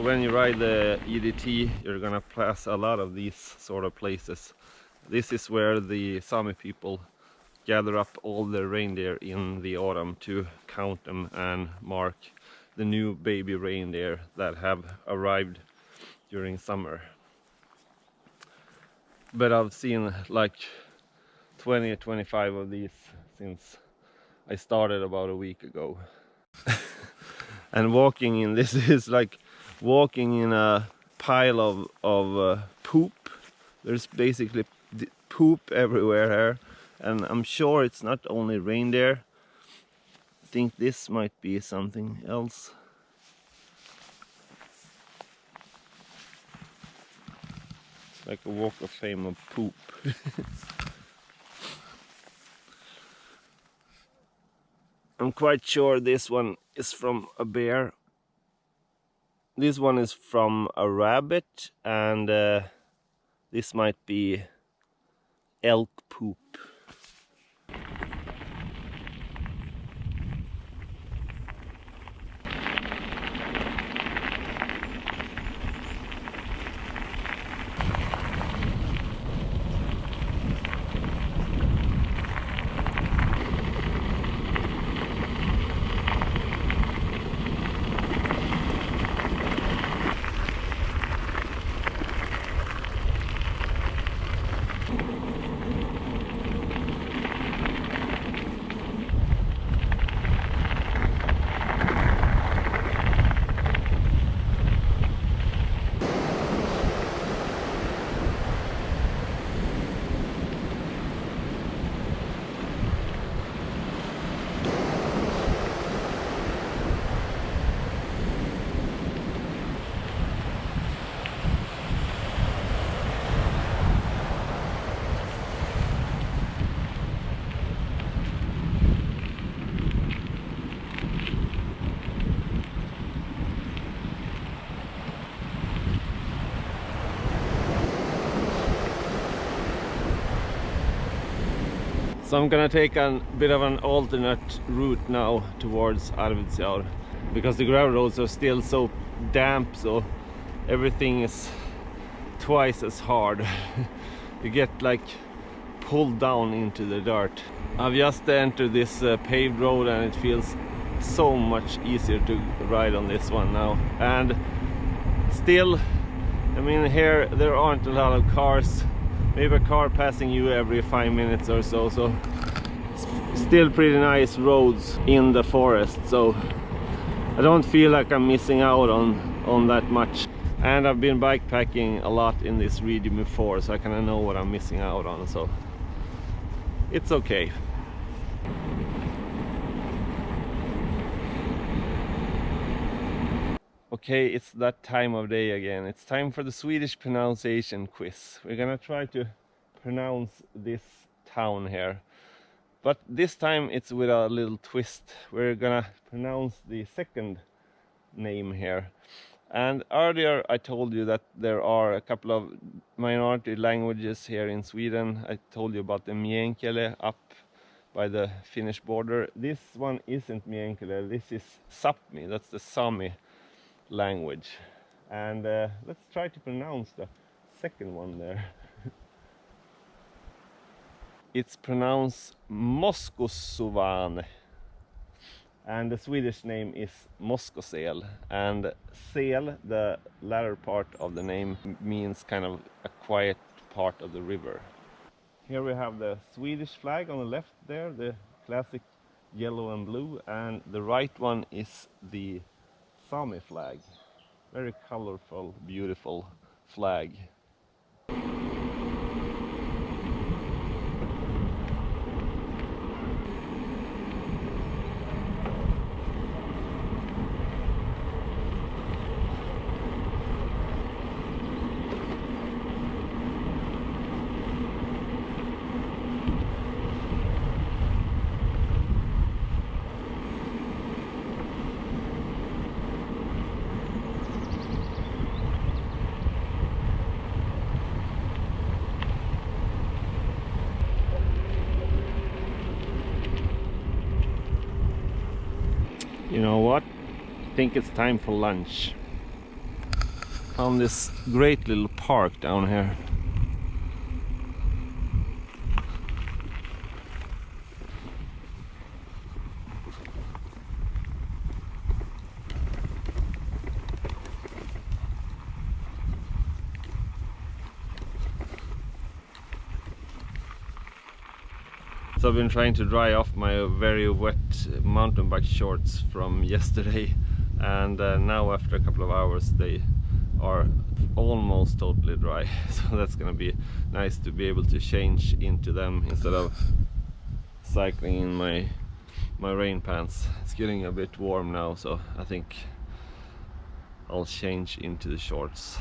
when you ride the EDT, you're gonna pass a lot of these sort of places. This is where the Sami people gather up all the reindeer in the autumn to count them and mark the new baby reindeer that have arrived during summer. But I've seen like 20 or 25 of these since I started about a week ago. And walking in this is like walking in a pile of poop. There's basically poop everywhere here, and I'm sure it's not only reindeer. I think this might be something else. It's like a walk of fame of poop. I'm quite sure this one is from a bear. This one is from a rabbit, and this might be elk poop. So I'm gonna take a bit of an alternate route now towards Arvidsjaur, because the gravel roads are still so damp, so everything is twice as hard. You get like pulled down into the dirt. I've just entered this paved road, and it feels so much easier to ride on this one now. And still, I mean, here there aren't a lot of cars. Maybe a car passing you every 5 minutes or so, so still pretty nice roads in the forest, so I don't feel like I'm missing out on that much. And I've been bikepacking a lot in this region before, so I kind of know what I'm missing out on, so it's okay. Okay, it's that time of day again. It's time for the Swedish pronunciation quiz. We're gonna try to pronounce this town here, but this time it's with a little twist. We're gonna pronounce the second name here. And earlier I told you that there are a couple of minority languages here in Sweden. I told you about the Meänkieli up by the Finnish border. This one isn't Meänkieli, this is Sapmi, that's the Sami language. And let's try to pronounce the second one there. It's pronounced Moskosuvane, and the Swedish name is Moskosel. And sel, the latter part of the name, means kind of a quiet part of the river. Here we have the Swedish flag on the left there, the classic yellow and blue, and the right one is the Sami flag. Very colorful, beautiful flag. You know what? I think it's time for lunch. Found this great little park down here. So I've been trying to dry off my very wet mountain bike shorts from yesterday, and now after a couple of hours they are almost totally dry. So that's gonna be nice to be able to change into them instead of cycling in my rain pants. It's getting a bit warm now, so I think I'll change into the shorts.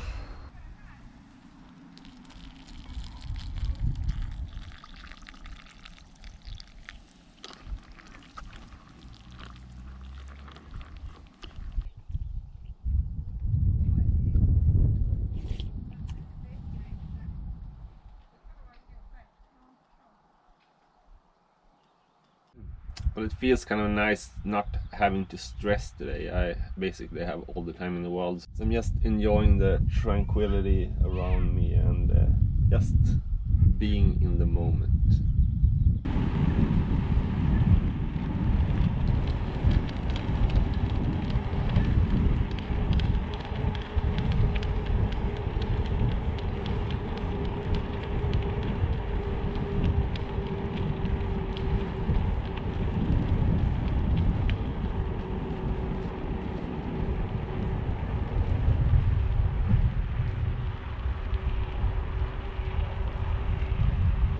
But it feels kind of nice not having to stress today. I basically have all the time in the world. So I'm just enjoying the tranquility around me and just being in the moment.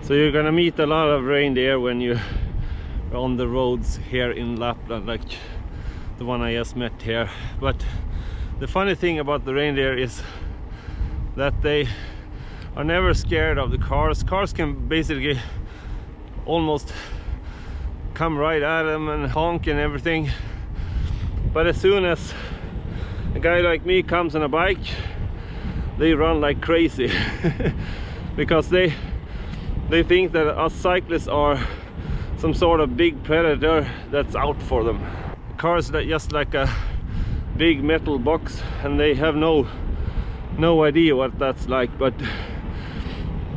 So you're gonna meet a lot of reindeer when you're on the roads here in Lapland, like the one I just met here. But the funny thing about the reindeer is that they are never scared of the cars. Cars can basically almost come right at them and honk and everything. But as soon as a guy like me comes on a bike, they run like crazy because they think that us cyclists are some sort of big predator that's out for them. Cars are just like a big metal box, and they have no idea what that's like. But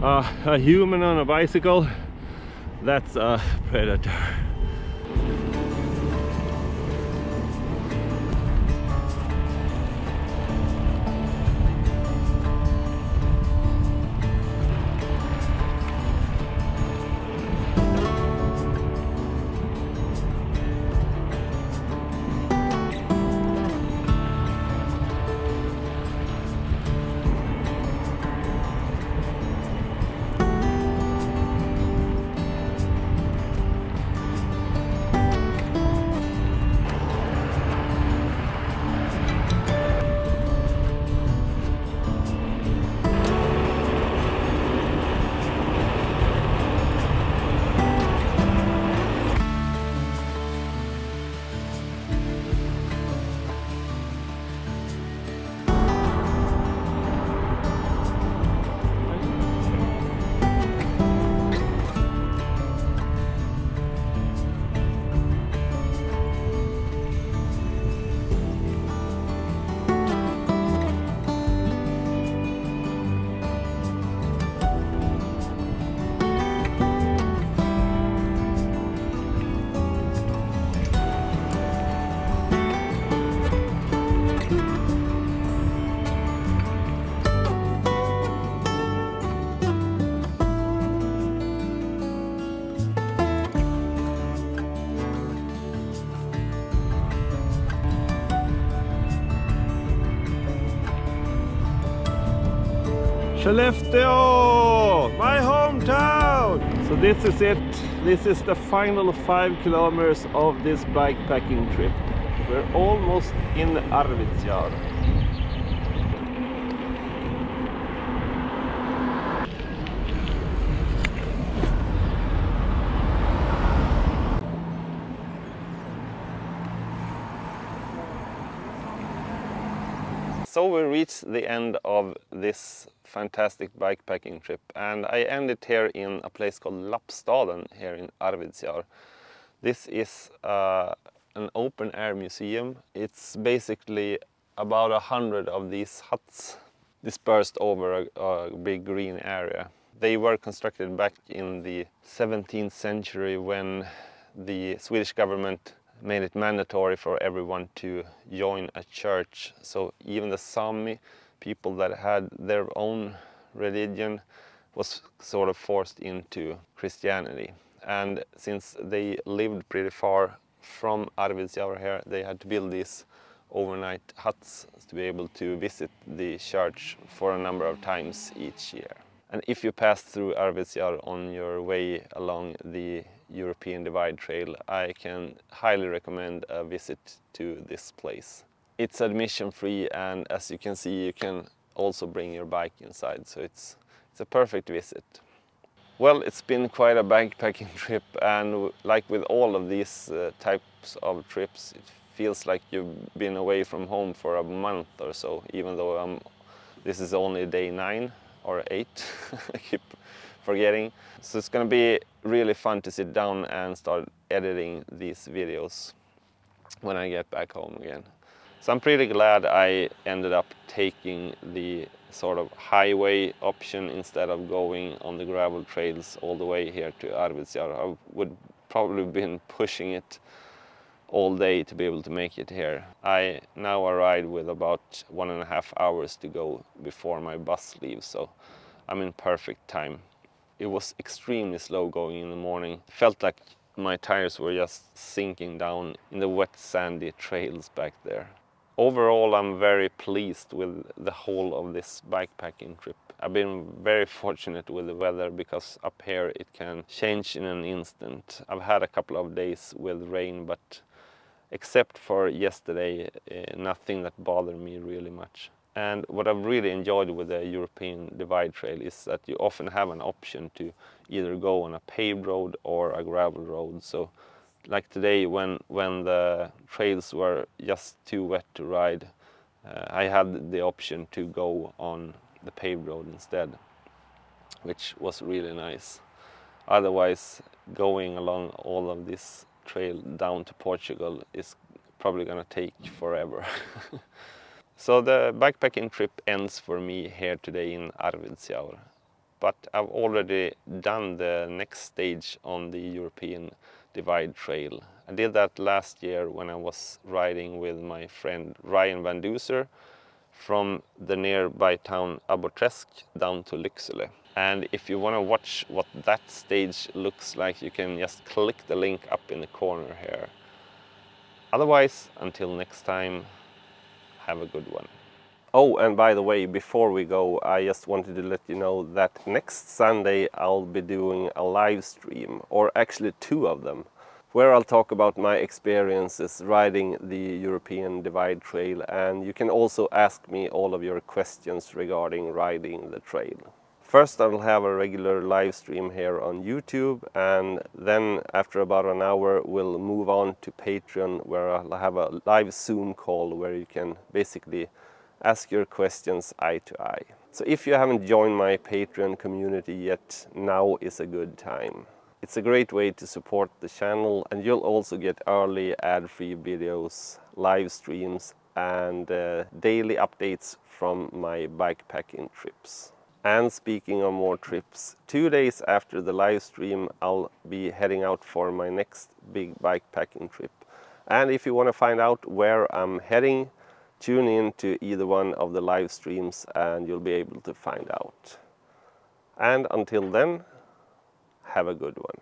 a human on a bicycle, that's a predator. Skellefteå, my hometown! So this is it. This is the final 5 kilometers of this bikepacking trip. We're almost in Arvidsjaur. So we reached the end of this fantastic bikepacking trip, and I ended here in a place called Lappstaden here in Arvidsjaur. This is an open air museum. It's basically about 100 of these huts dispersed over a big green area. They were constructed back in the 17th century when the Swedish government made it mandatory for everyone to join a church. So even the Sami people that had their own religion was sort of forced into Christianity. And since they lived pretty far from Arvidsjaur here, they had to build these overnight huts to be able to visit the church for a number of times each year. And if you pass through Arvidsjaur on your way along the European Divide Trail, I can highly recommend a visit to this place. It's admission free, and as you can see, you can also bring your bike inside, so it's a perfect visit. Well, it's been quite a backpacking trip, and like with all of these types of trips, it feels like you've been away from home for a month or so, even though this is only day 9 or 8, I keep forgetting. So it's gonna be really fun to sit down and start editing these videos when I get back home again. So I'm pretty glad I ended up taking the sort of highway option instead of going on the gravel trails all the way here to Arvidsjaur. I would probably been pushing it all day to be able to make it here. I now arrive with about 1.5 hours to go before my bus leaves, so I'm in perfect time. It was extremely slow going in the morning. Felt like my tires were just sinking down in the wet sandy trails back there. Overall, I'm very pleased with the whole of this bikepacking trip. I've been very fortunate with the weather because up here it can change in an instant. I've had a couple of days with rain, but except for yesterday, nothing that bothered me really much. And what I've really enjoyed with the European Divide Trail is that you often have an option to either go on a paved road or a gravel road. So like today, when the trails were just too wet to ride, I had the option to go on the paved road instead, which was really nice. Otherwise, going along all of this trail down to Portugal is probably gonna take forever. So the backpacking trip ends for me here today in Arvidsjaur, but I've already done the next stage on the European Divide Trail. I did that last year when I was riding with my friend Ryan Van Duser from the nearby town Abborrträsk down to Lycksele. And if you want to watch what that stage looks like, you can just click the link up in the corner here. Otherwise, until next time, have a good one. Oh, and by the way, before we go, I just wanted to let you know that next Sunday I'll be doing a live stream, or actually 2 of them, where I'll talk about my experiences riding the European Divide Trail, and you can also ask me all of your questions regarding riding the trail. First, I'll have a regular live stream here on YouTube, and then after about an hour we'll move on to Patreon, where I'll have a live Zoom call where you can basically ask your questions eye to eye. So if you haven't joined my Patreon community yet, now is a good time. It's a great way to support the channel, and you'll also get early ad-free videos, live streams, and daily updates from my bikepacking trips. And speaking of more trips, 2 days after the live stream I'll be heading out for my next big bikepacking trip. And if you want to find out where I'm heading, tune in to either one of the live streams and you'll be able to find out. And until then, have a good one.